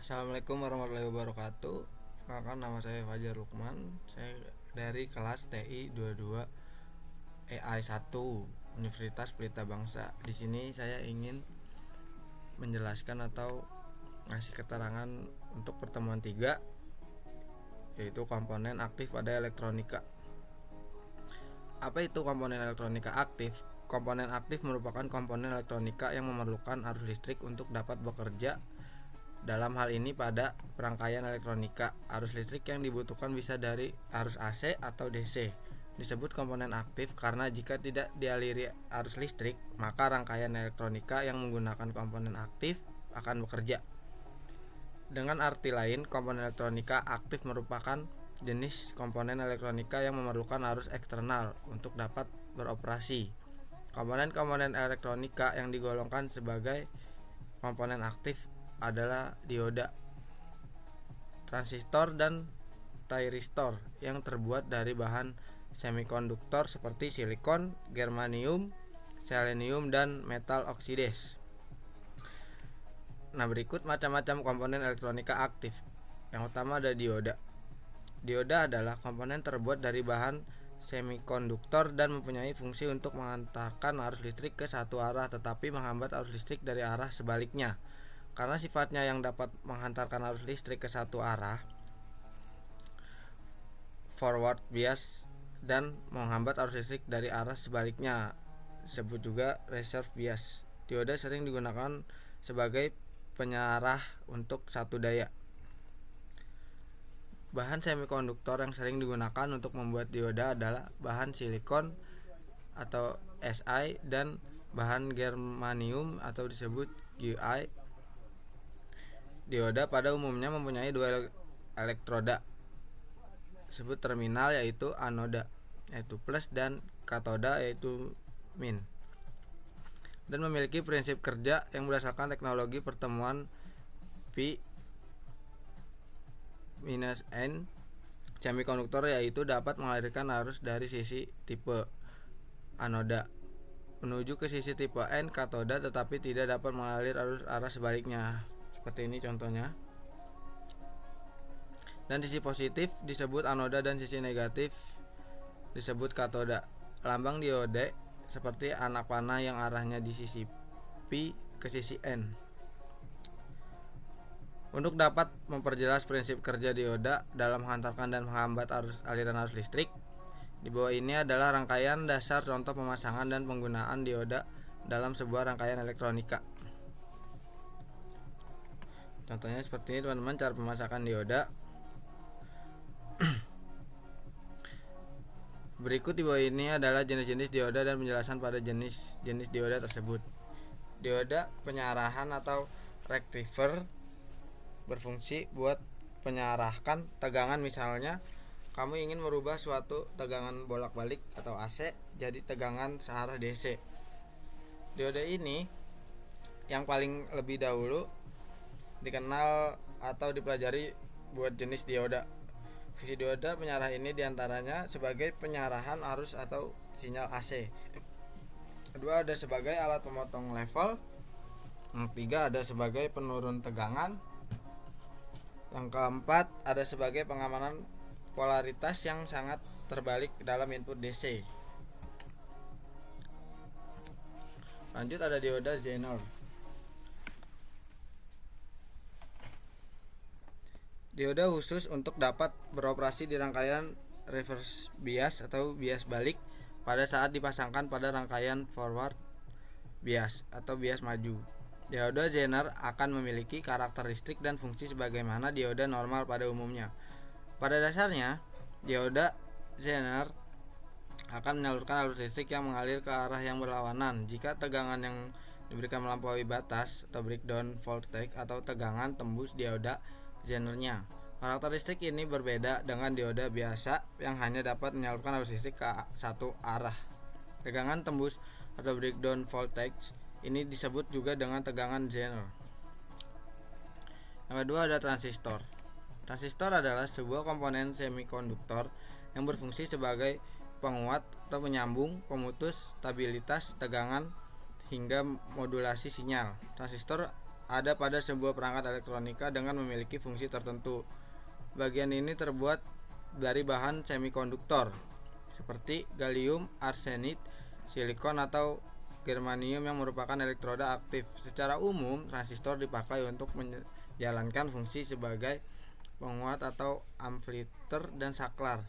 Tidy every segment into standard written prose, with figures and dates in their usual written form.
Assalamualaikum warahmatullahi wabarakatuh. Perkenalkan, nama saya Fajar Lukman. Saya dari kelas TI 22 EI 1 Universitas Pelita Bangsa. Di sini saya ingin menjelaskan atau ngasih keterangan untuk pertemuan 3, yaitu komponen aktif pada elektronika. Apa itu komponen elektronika aktif? Komponen aktif merupakan komponen elektronika yang memerlukan arus listrik untuk dapat bekerja. Dalam hal ini pada rangkaian elektronika, arus listrik yang dibutuhkan bisa dari arus AC atau DC. Disebut komponen aktif karena jika tidak dialiri arus listrik, maka rangkaian elektronika yang menggunakan komponen aktif akan bekerja. Dengan arti lain, komponen elektronika aktif merupakan jenis komponen elektronika yang memerlukan arus eksternal untuk dapat beroperasi. Komponen-komponen elektronika yang digolongkan sebagai komponen aktif adalah dioda, transistor, dan thyristor yang terbuat dari bahan semikonduktor seperti silikon, germanium, selenium, dan metal oksides. Nah, berikut macam-macam komponen elektronika aktif. Yang pertama ada dioda. Dioda adalah komponen terbuat dari bahan semikonduktor dan mempunyai fungsi untuk mengantarkan arus listrik ke satu arah tetapi menghambat arus listrik dari arah sebaliknya. Karena sifatnya yang dapat menghantarkan arus listrik ke satu arah, forward bias, dan menghambat arus listrik dari arah sebaliknya, disebut juga reserve bias. Dioda sering digunakan sebagai penyarah untuk satu daya. Bahan semikonduktor yang sering digunakan untuk membuat dioda adalah bahan silikon atau Si dan bahan germanium atau disebut Gu. Dioda pada umumnya mempunyai dua elektroda, disebut terminal, yaitu anoda yaitu plus dan katoda yaitu min, dan memiliki prinsip kerja yang berdasarkan teknologi pertemuan P N semikonduktor, yaitu dapat mengalirkan arus dari sisi tipe anoda menuju ke sisi tipe N katoda tetapi tidak dapat mengalir arus arah sebaliknya. Seperti ini contohnya. Dan sisi positif disebut anoda dan sisi negatif disebut katoda. Lambang diode seperti anak panah yang arahnya di sisi P ke sisi N. Untuk dapat memperjelas prinsip kerja dioda dalam menghantarkan dan menghambat aliran arus listrik, di bawah ini adalah rangkaian dasar contoh pemasangan dan penggunaan dioda dalam sebuah rangkaian elektronika. Contohnya seperti ini teman-teman, cara pemasangan dioda. Berikut di bawah ini adalah jenis-jenis dioda dan penjelasan pada jenis-jenis dioda tersebut. Dioda penyarahan atau rectifier berfungsi buat penyarahkan tegangan. Misalnya kamu ingin merubah suatu tegangan bolak-balik atau AC jadi tegangan searah DC. Dioda ini yang paling lebih dahulu dikenal atau dipelajari buat jenis dioda. Fungsi dioda penyarah ini diantaranya sebagai penyarahan arus atau sinyal AC. Kedua, ada sebagai alat pemotong level. Yang ketiga, ada sebagai penurun tegangan. Yang keempat, ada sebagai pengamanan polaritas yang sangat terbalik dalam input DC. Lanjut, ada dioda Zener. Dioda khusus untuk dapat beroperasi di rangkaian reverse bias atau bias balik pada saat dipasangkan pada rangkaian forward bias atau bias maju. Dioda Zener akan memiliki karakteristik dan fungsi sebagaimana dioda normal pada umumnya. Pada dasarnya, dioda Zener akan menyalurkan arus listrik yang mengalir ke arah yang berlawanan jika tegangan yang diberikan melampaui batas atau breakdown voltage atau tegangan tembus dioda Zenernya. Karakteristik ini berbeda dengan dioda biasa yang hanya dapat menyalurkan arus listrik ke satu arah. Tegangan tembus atau breakdown voltage ini disebut juga dengan tegangan Zener. Yang kedua, ada transistor. Transistor adalah sebuah komponen semikonduktor yang berfungsi sebagai penguat atau penyambung, pemutus, stabilitas tegangan hingga modulasi sinyal. Transistor ada pada sebuah perangkat elektronika dengan memiliki fungsi tertentu. Bagian ini terbuat dari bahan semikonduktor seperti gallium arsenid, silikon atau germanium yang merupakan elektroda aktif. Secara umum, transistor dipakai untuk menjalankan fungsi sebagai penguat atau amplifier dan saklar.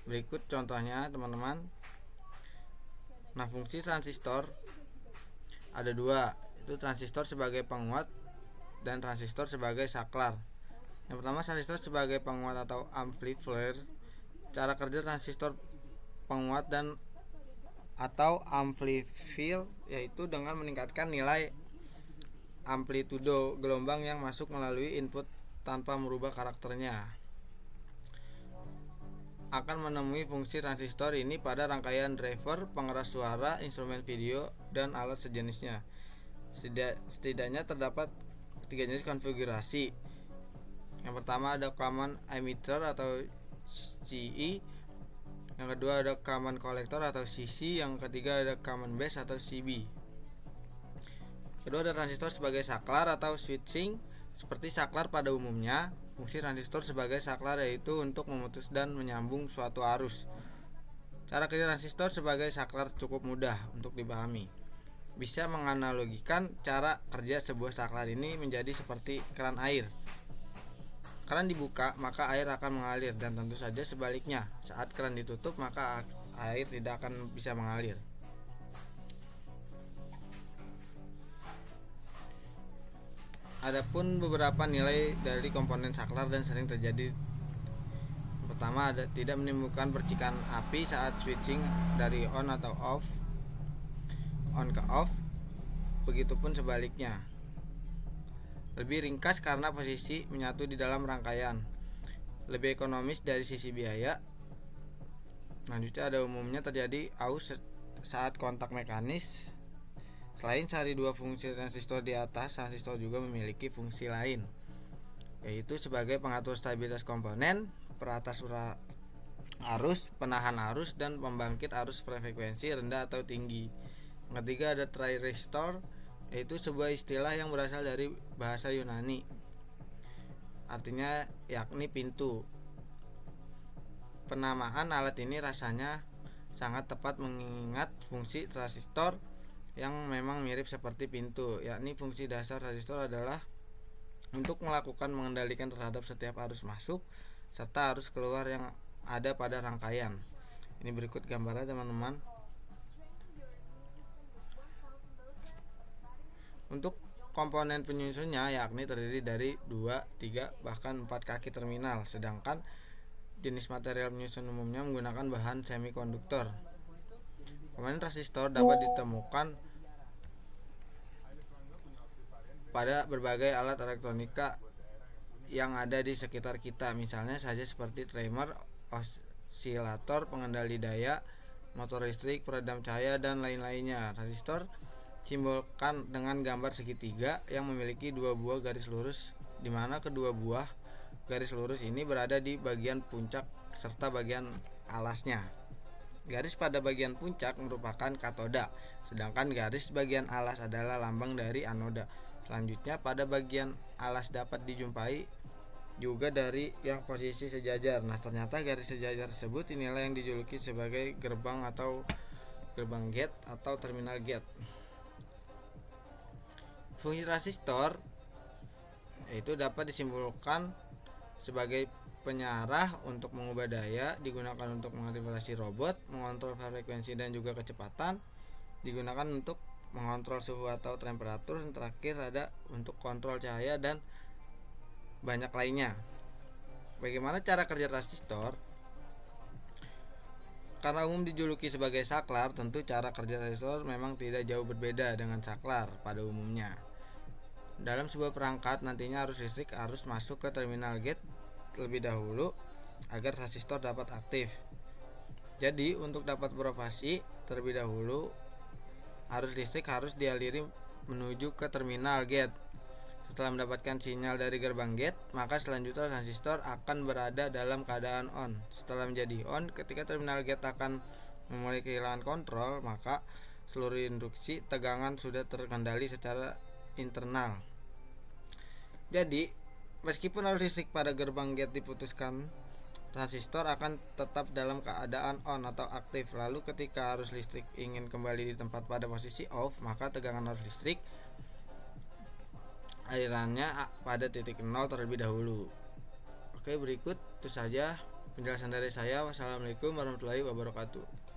Berikut contohnya, teman-teman. Nah, fungsi transistor ada dua, itu transistor sebagai penguat dan transistor sebagai saklar. Yang pertama, transistor sebagai penguat atau amplifier. Cara kerja transistor penguat dan atau amplifier yaitu dengan meningkatkan nilai amplitudo gelombang yang masuk melalui input tanpa merubah karakternya. Akan menemui fungsi transistor ini pada rangkaian driver, pengeras suara, instrumen video, dan alat sejenisnya. Setidaknya terdapat 3 jenis konfigurasi. Yang pertama ada common emitter atau CE, yang kedua ada common collector atau CC, yang ketiga ada common base atau CB. Kedua ada transistor sebagai saklar atau switching. Seperti saklar pada umumnya, fungsi transistor sebagai saklar yaitu untuk memutus dan menyambung suatu arus. Cara kerja transistor sebagai saklar cukup mudah untuk dipahami. Bisa menganalogikan cara kerja sebuah saklar ini menjadi seperti keran air. Keran dibuka, maka air akan mengalir, dan tentu saja sebaliknya, saat keran ditutup, maka air tidak akan bisa mengalir. Adapun beberapa nilai dari komponen saklar dan sering terjadi. Pertama, tidak menimbulkan percikan api saat switching dari on atau off, on ke off. Begitupun sebaliknya. Lebih ringkas karena posisi menyatu di dalam rangkaian. Lebih ekonomis dari sisi biaya. Selanjutnya ada umumnya terjadi aus saat kontak mekanis. Selain cari dua fungsi transistor di atas, transistor juga memiliki fungsi lain, yaitu sebagai pengatur stabilitas komponen, peratas arus, penahan arus, dan pembangkit arus frekuensi rendah atau tinggi. Yang ketiga ada trirestor, yaitu sebuah istilah yang berasal dari bahasa Yunani, artinya yakni pintu. Penamaan alat ini rasanya sangat tepat mengingat fungsi transistor yang memang mirip seperti pintu, yakni fungsi dasar transistor adalah untuk melakukan mengendalikan terhadap setiap arus masuk serta arus keluar yang ada pada rangkaian. Ini berikut gambarnya, teman-teman. Untuk komponen penyusunnya yakni terdiri dari 2, 3, bahkan 4 kaki terminal, sedangkan jenis material penyusun umumnya menggunakan bahan semikonduktor. Komponen transistor dapat ditemukan pada berbagai alat elektronika yang ada di sekitar kita, misalnya saja seperti timer, osilator, pengendali daya, motor listrik, peredam cahaya, dan lain-lainnya. Transistor simbolkan dengan gambar segitiga yang memiliki 2 buah garis lurus, di mana kedua buah garis lurus ini berada di bagian puncak serta bagian alasnya. Garis pada bagian puncak merupakan katoda, sedangkan garis bagian alas adalah lambang dari anoda. Selanjutnya, pada bagian alas dapat dijumpai juga dari yang posisi sejajar. Nah, ternyata garis sejajar tersebut inilah yang dijuluki sebagai gerbang atau gerbang gate atau terminal gate. Fungsi transistor yaitu dapat disimpulkan sebagai penyarah untuk mengubah daya, digunakan untuk mengaktifasi robot, mengontrol frekuensi dan juga kecepatan, digunakan untuk mengontrol suhu atau temperatur, dan terakhir ada untuk kontrol cahaya dan banyak lainnya. Bagaimana cara kerja transistor? Karena umum dijuluki sebagai saklar, tentu cara kerja transistor memang tidak jauh berbeda dengan saklar pada umumnya. Dalam sebuah perangkat nantinya arus listrik harus masuk ke terminal gate terlebih dahulu agar transistor dapat aktif. Jadi untuk dapat beroperasi terlebih dahulu arus listrik harus dialiri menuju ke terminal gate. Setelah mendapatkan sinyal dari gerbang gate, maka selanjutnya transistor akan berada dalam keadaan on. Setelah menjadi on, ketika terminal gate akan memulai kehilangan kontrol, maka seluruh instruksi tegangan sudah terkendali secara internal. Jadi, meskipun arus listrik pada gerbang gate diputuskan, transistor akan tetap dalam keadaan on atau aktif. Lalu ketika arus listrik ingin kembali di tempat pada posisi off, maka tegangan arus listrik alirannya pada titik 0 terlebih dahulu. Oke, berikut itu saja penjelasan dari saya. Wassalamualaikum warahmatullahi wabarakatuh.